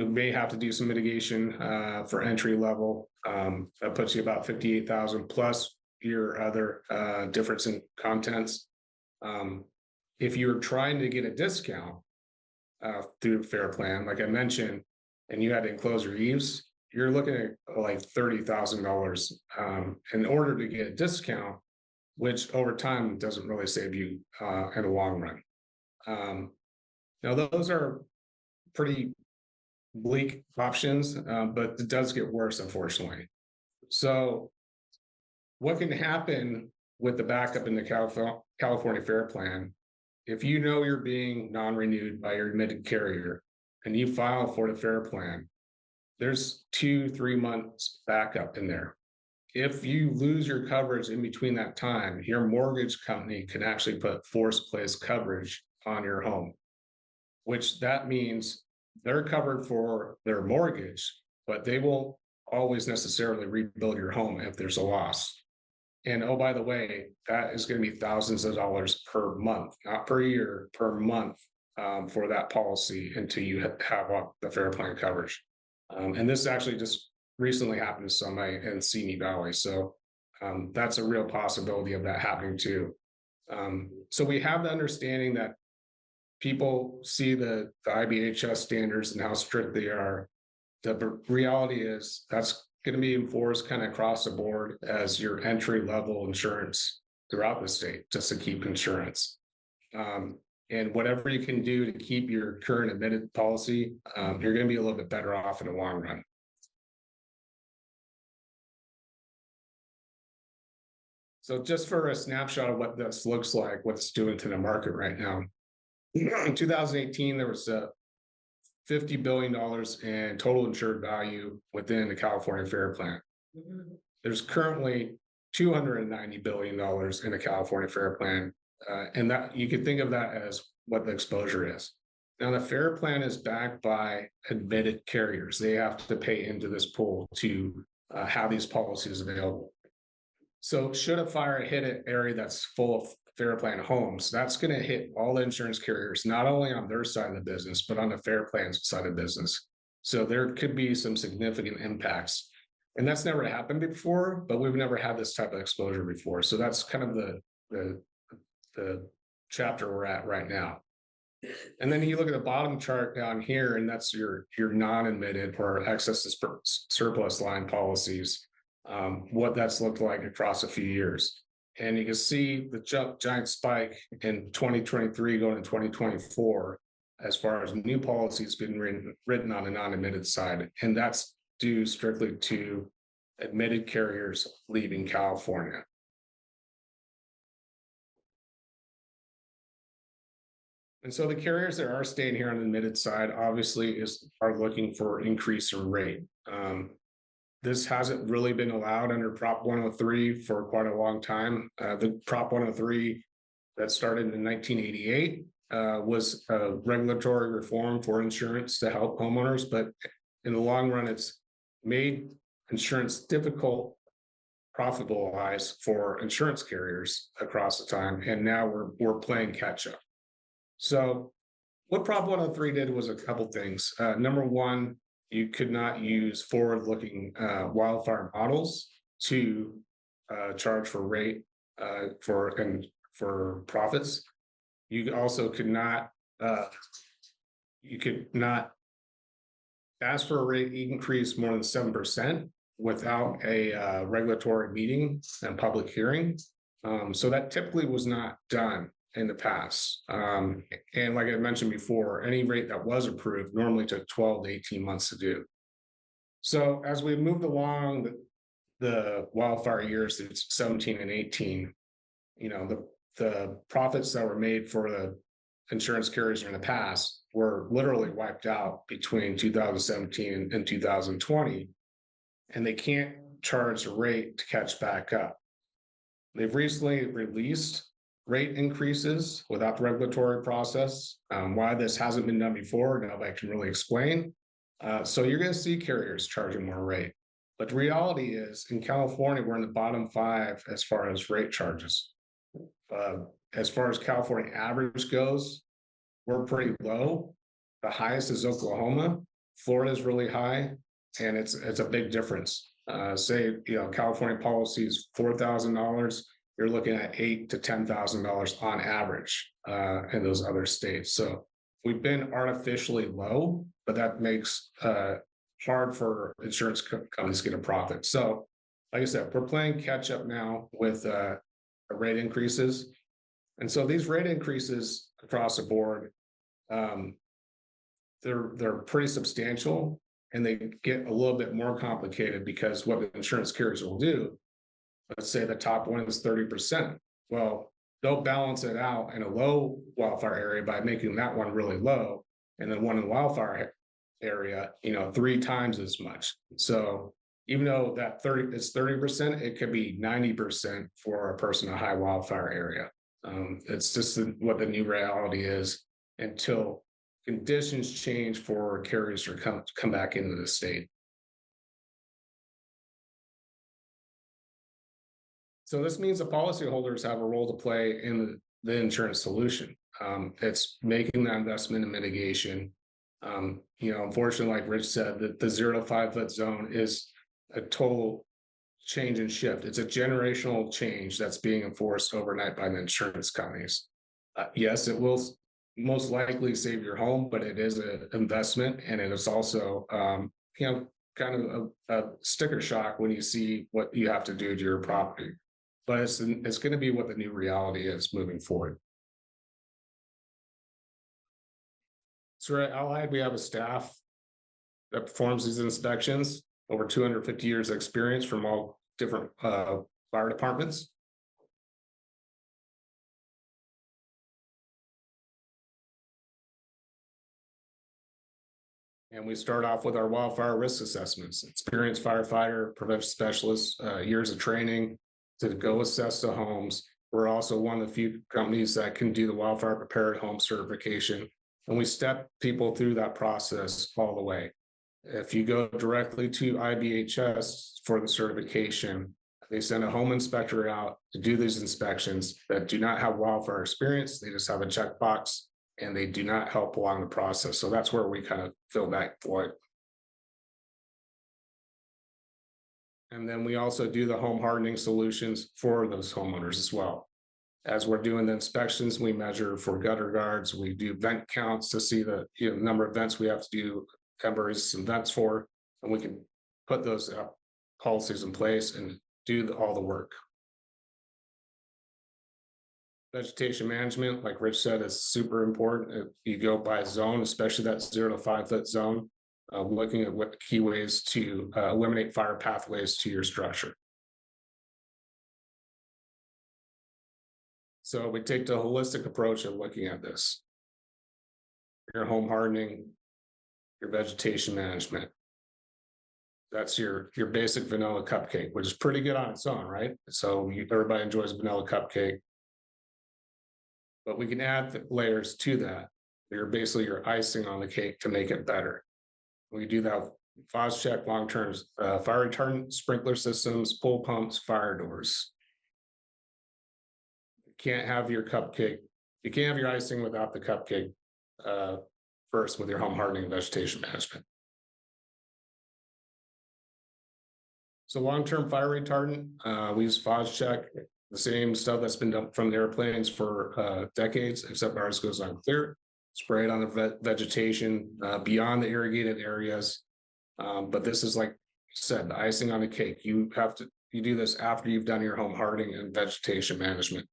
Speaker 6: may have to do some mitigation for entry level. That puts you about 58,000 plus your other difference in contents. If you're trying to get a discount through fair plan, like I mentioned, and you had to enclose your eaves, you're looking at like $30,000 in order to get a discount, which over time doesn't really save you in the long run. Now, those are pretty bleak options, but it does get worse, unfortunately. So what can happen with the backup in the California Fair Plan, if you know you're being non-renewed by your admitted carrier and you file for the Fair Plan, there's 2-3 months backup in there. If you lose your coverage in between that time, your mortgage company can actually put forced place coverage on your home, which that means they're covered for their mortgage, but they won't always necessarily rebuild your home if there's a loss. And oh, by the way, that is going to be thousands of dollars per month, not per year, per month, for that policy until you have the Fair Plan coverage. And this actually just recently happened to somebody in Simi Valley. So that's a real possibility of that happening too. So we have the understanding that people see the IBHS standards and how strict they are. The reality is that's going to be enforced kind of across the board as your entry level insurance throughout the state, just to keep insurance. And whatever you can do to keep your current admitted policy, you're going to be a little bit better off in the long run. So just for a snapshot of what this looks like, what's doing to the market right now. In 2018, there was $50 billion in total insured value within the California Fair Plan. There's currently $290 billion in the California Fair Plan. And that you could think of that as what the exposure is. Now, the Fair Plan is backed by admitted carriers. They have to pay into this pool to have these policies available. So should a fire hit an area that's full of Fair Plan homes, that's going to hit all the insurance carriers, not only on their side of the business, but on the Fair Plan's side of business. So there could be some significant impacts. And that's never happened before, but we've never had this type of exposure before. So that's kind of the chapter we're at right now. And then you look at the bottom chart down here, and that's your non-admitted or excess surplus line policies, what that's looked like across a few years. And you can see the giant spike in 2023 going to 2024 as far as new policies being written on the non-admitted side. And that's due strictly to admitted carriers leaving California. And so the carriers that are staying here on the admitted side obviously are looking for increase in rate. This hasn't really been allowed under Prop 103 for quite a long time. The Prop 103 that started in 1988 was a regulatory reform for insurance to help homeowners, but in the long run, it's made insurance difficult, profitable-wise for insurance carriers across the time, and now we're playing catch up. So what Prop 103 did was a couple things. Number one, you could not use forward-looking wildfire models to charge for rate for profits. You also could not ask for a rate increase more than 7% without a regulatory meeting and public hearing. So that typically was not done. in the past. And like I mentioned before, any rate that was approved normally took 12 to 18 months to do. So as we moved along the wildfire years, it's 17 and 18, you know, the profits that were made for the insurance carriers in the past were literally wiped out between 2017 and 2020, and they can't charge a rate to catch back up. They've recently released rate increases without the regulatory process. Why this hasn't been done before, nobody can really explain. So you're going to see carriers charging more rate. But the reality is, in California, we're in the bottom 5 as far as rate charges. As far as California average goes, we're pretty low. The highest is Oklahoma. Florida is really high, and it's a big difference. Say, you know, California policy is $4,000. You're looking at $8,000 to $10,000 on average in those other states. So we've been artificially low, but that makes hard for insurance companies to get a profit. So, like I said, we're playing catch up now with rate increases, and so these rate increases across the board, they're pretty substantial, and they get a little bit more complicated because what the insurance carriers will do, let's say the top one is 30%. Well, they'll balance it out in a low wildfire area by making that one really low, and then one in the wildfire area, you know, 3 times as much. So even though that 30%, it could be 90% for a person in a high wildfire area. It's just what the new reality is until conditions change for carriers to come back into the state. So this means the policyholders have a role to play in the insurance solution. It's making that investment in mitigation. You know, unfortunately, like Rich said, that the 0 to 5 foot zone is a total change and shift. It's a generational change that's being enforced overnight by the insurance companies. Yes, it will most likely save your home, but it is an investment, and it is also, you know, kind of a sticker shock when you see what you have to do to your property. But it's going to be what the new reality is moving forward. So at Allied, we have a staff that performs these inspections, over 250 years of experience from all different fire departments. And we start off with our wildfire risk assessments. Experienced firefighter, prevention specialists, years of training to go assess the homes. We're also one of the few companies that can do the wildfire prepared home certification. And we step people through that process all the way. If you go directly to IBHS for the certification, they send a home inspector out to do these inspections that do not have wildfire experience. They just have a checkbox, and they do not help along the process. So that's where we kind of fill that void. And then we also do the home hardening solutions for those homeowners as well. As we're doing the inspections, we measure for gutter guards. We do vent counts to see the number of vents we have to do temporary and vents for, and we can put those policies in place and do all the work. Vegetation management, like Rich said, is super important. If you go by zone, especially that 0 to 5 foot zone, looking at what key ways to eliminate fire pathways to your structure. So we take the holistic approach of looking at this. Your home hardening, your vegetation management. That's your basic vanilla cupcake, which is pretty good on its own, right? So everybody enjoys vanilla cupcake. But we can add layers to that. You're basically your icing on the cake to make it better. We do that FOS check, long-term fire retardant, sprinkler systems, pool pumps, fire doors. You can't have your cupcake. You can't have your icing without the cupcake first with your home hardening and vegetation management. So long-term fire retardant, we use FOS check, the same stuff that's been done from the airplanes for decades, except ours goes on clear. Spray it on the vegetation beyond the irrigated areas. But this is, like I said, the icing on the cake. You do this after you've done your home hardening and vegetation management.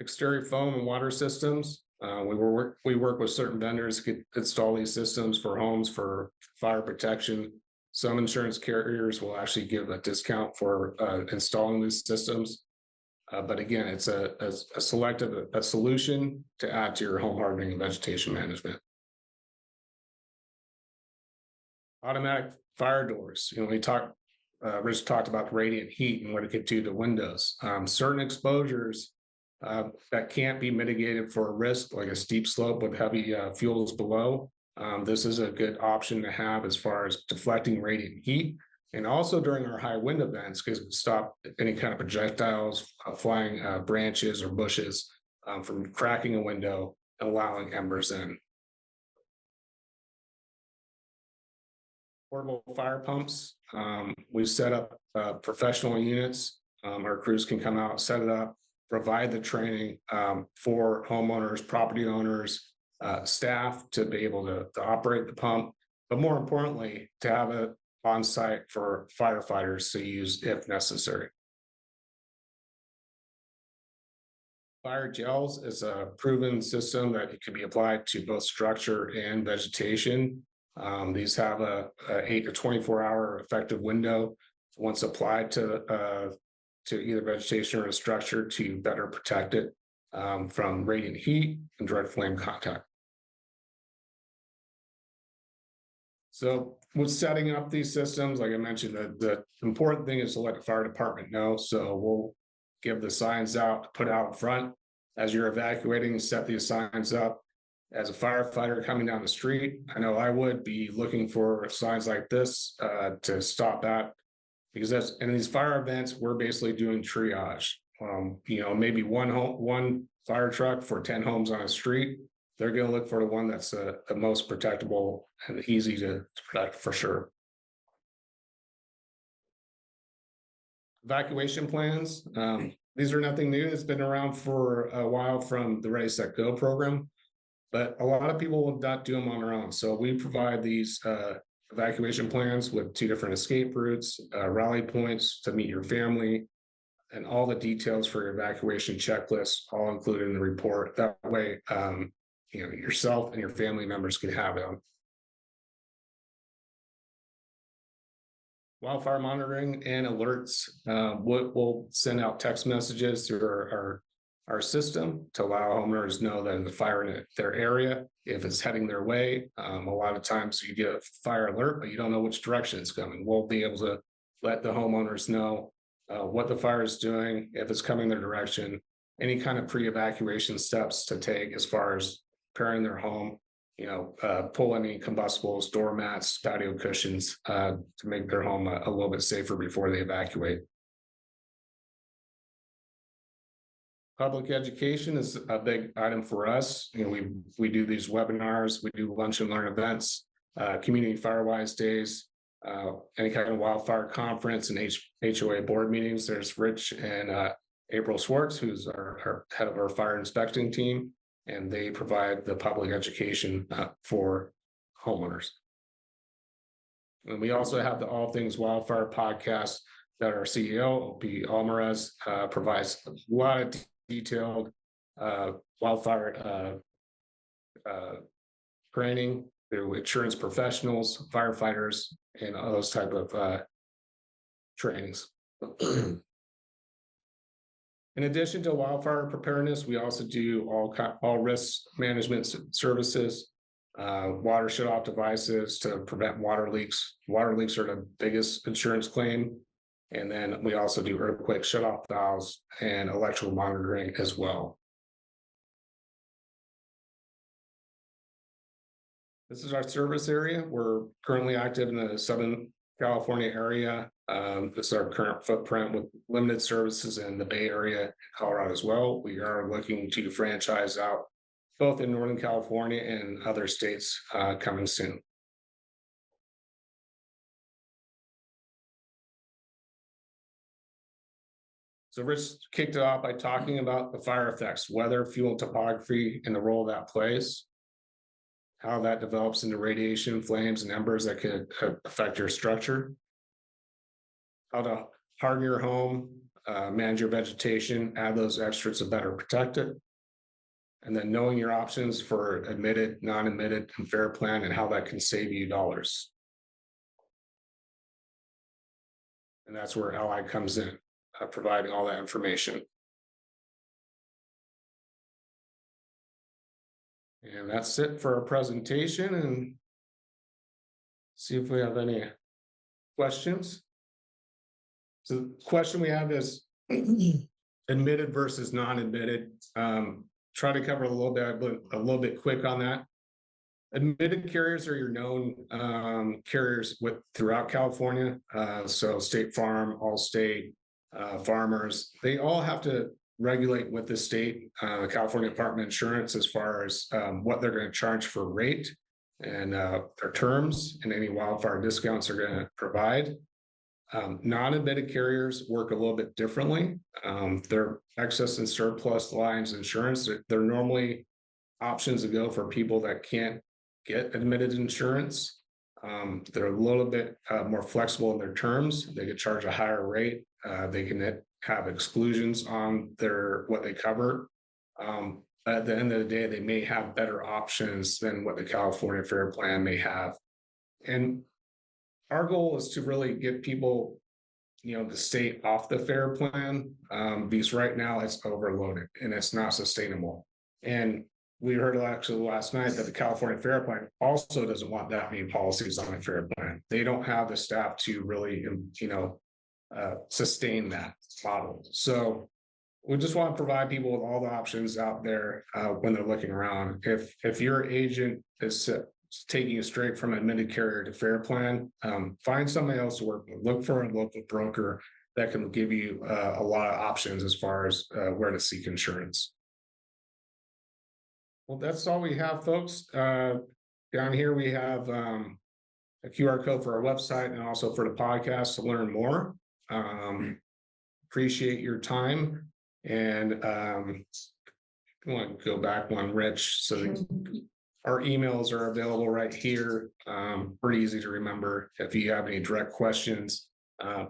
Speaker 6: Exterior foam and water systems. We work with certain vendors to install these systems for homes for fire protection. Some insurance carriers will actually give a discount for installing these systems. But again, it's a solution to add to your home hardening and vegetation management. Automatic fire doors. Rich talked about radiant heat and what it could do to windows. Certain exposures that can't be mitigated for a risk, like a steep slope with heavy fuels below. This is a good option to have as far as deflecting radiant heat. And also during our high wind events, because it stop any kind of projectiles, flying branches or bushes from cracking a window and allowing embers in. Portable fire pumps. We've set up professional units. Our crews can come out, set it up, provide the training for homeowners, property owners, staff to be able to operate the pump, but more importantly, to have it on site for firefighters to use if necessary. Fire gels is a proven system that it can be applied to both structure and vegetation. These have a 8 to 24-hour effective window once applied to either vegetation or a structure to better protect it from radiant heat and direct flame contact. So with setting up these systems, like I mentioned, the important thing is to let the fire department know. So we'll give the signs out, put out front as you're evacuating, set these signs up. As a firefighter coming down the street, I know I would be looking for signs like this to stop that, because that's in these fire events, we're basically doing triage. Maybe one fire truck for 10 homes on a street. They're going to look for the one that's the most protectable and easy to protect for sure. Evacuation plans. These are nothing new. It's been around for a while from the Ready, Set, Go program, but a lot of people will not do them on their own. So we provide these evacuation plans with 2 different escape routes, rally points to meet your family, and all the details for your evacuation checklist, all included in the report. That way, yourself and your family members can have them. Wildfire monitoring and alerts. We'll send out text messages through our system to allow homeowners know that there's a fire in their area, if it's heading their way. A lot of times you get a fire alert, but you don't know which direction it's coming. We'll be able to let the homeowners know what the fire is doing, if it's coming their direction, any kind of pre-evacuation steps to take as far as preparing their home, pull any combustibles, doormats, patio cushions to make their home a little bit safer before they evacuate. Public education is a big item for us. We do these webinars, we do lunch and learn events, community fire Wednesdays, any kind of wildfire conference and HOA board meetings. There's Rich and April Schwartz, who's our head of our fire inspecting team, and they provide the public education for homeowners. And we also have the All Things Wildfire podcast that our CEO, O.P. Alvarez, provides a lot of detailed wildfire training through insurance professionals, firefighters, and all those type of trainings. In addition to wildfire preparedness, we also do all risk management services, water shut-off devices to prevent water leaks. Water leaks are the biggest insurance claim. And then we also do earthquake shut-off valves and electrical monitoring as well. This is our service area. We're currently active in the Southern California area. This is our current footprint with limited services in the Bay Area and Colorado as well. We are looking to franchise out both in Northern California and other states coming soon. So Rich kicked it off by talking about the fire effects, weather, fuel, and topography, and the role that plays, how that develops into radiation, flames, and embers that could affect your structure, how to harden your home, manage your vegetation, add those extras to better protect it. And then knowing your options for admitted, non-admitted, and fair plan, and how that can save you dollars. And that's where Ally comes in, providing all that information. And that's it for our presentation, and see if we have any questions. So the question we have is admitted versus non-admitted. Try to cover a little bit quick on that. Admitted carriers are your known carriers throughout California. So State Farm, Allstate, Farmers, they all have to regulate with the state, the California Department of Insurance, as far as what they're going to charge for rate and their terms, and any wildfire discounts they're going to provide. Non-admitted carriers work a little bit differently. Their excess and surplus lines insurance, they're normally options to go for people that can't get admitted insurance. They're a little bit more flexible in their terms. They could charge a higher rate. They can have exclusions on what they cover. At the end of the day, they may have better options than what the California Fair Plan may have. And our goal is to really get people, the state off the fair plan, because right now it's overloaded and it's not sustainable. And we heard actually last night that the California Fair Plan also doesn't want that many policies on a fair plan. They don't have the staff to really, sustain that model. So we just want to provide people with all the options out there when they're looking around. If your agent is taking you straight from admitted carrier to fair plan, find somebody else to work with. Look for a local broker that can give you a lot of options as far as where to seek insurance. Well, that's all we have, folks. Down here we have a QR code for our website and also for the podcast to learn more. Appreciate your time. And I want to go back one, Rich. So our emails are available right here. Pretty easy to remember. If you have any direct questions,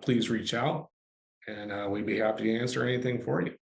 Speaker 6: please reach out, and we'd be happy to answer anything for you.